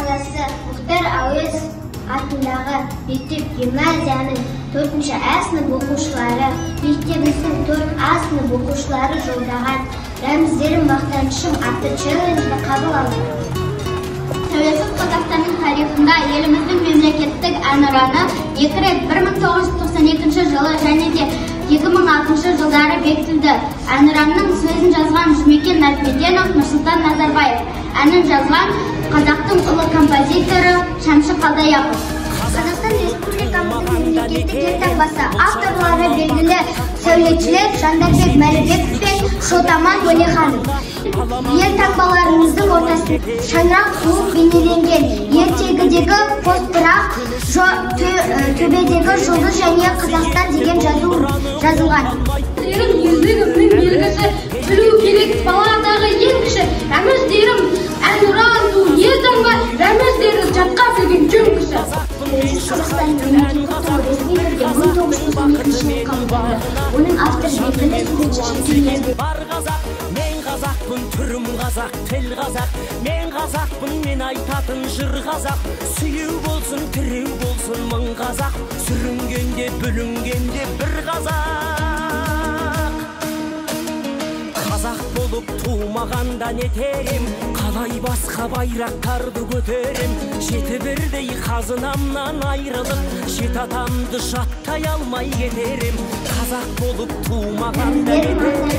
қаласы Мұхтар Әуезов атындағы мектеп-гимназияның 4-ші А сынып оқушылары, мектебіміздің 4А сынып оқушылары жолдаған рәміздерім мақтанышым атты челленджді қабыл алды. Тәуелсіз Қазақстанның тарихында еліміздің мемлекеттік әнұраны 2 рет 1992 жылы және де 2006 жылдары бекітілді. Әнұранның сөзін жазған Жұмекен Нәтмеденов, Нұрсұлтан Назарбаев. Әнін жазған қазақтың ұлы композиторы Шәмші Қалдаяқов. Қазақстан Республикамыздың мемлекеттік елтаңбасы авторлары белгілі сәулетшілер Жандарбек Мәлібеков пен Шотаман Уәлиханов. Елтаңбаларымыздың ортасында шаңырақ туып бейнеленген, ертегідегі қоспырақ, төбедегі жұлдыз және Қазақстан деген жазылған. Елдігімнің белгісі білу керек баладағы ең кіші рәміздерім әнұран ту елтаңба рәміздері жатқа білген жөн кісі. Қазақстан мемлекеттік ресми түрде 1992 жылы қабылданды. Оның авторы белгілі суретші Бар қазақ, мен қазақпын, түрім қазақ, тіл қазақ. Мен қазақпын, мен айтатын жыр қазақ. Сүйеу болсын, тіреу болсын, мың қазақ. Сүрінгенде, бүлінгенде бір қазақ. Қазақ болып тумағанда нетерем, қалай басқа байрақтарды көтерем. Жеті бірдей қазынамнан айрылып, жет атамды жаттай алмай кетерем. Қазақ болып тумағанда нетерем,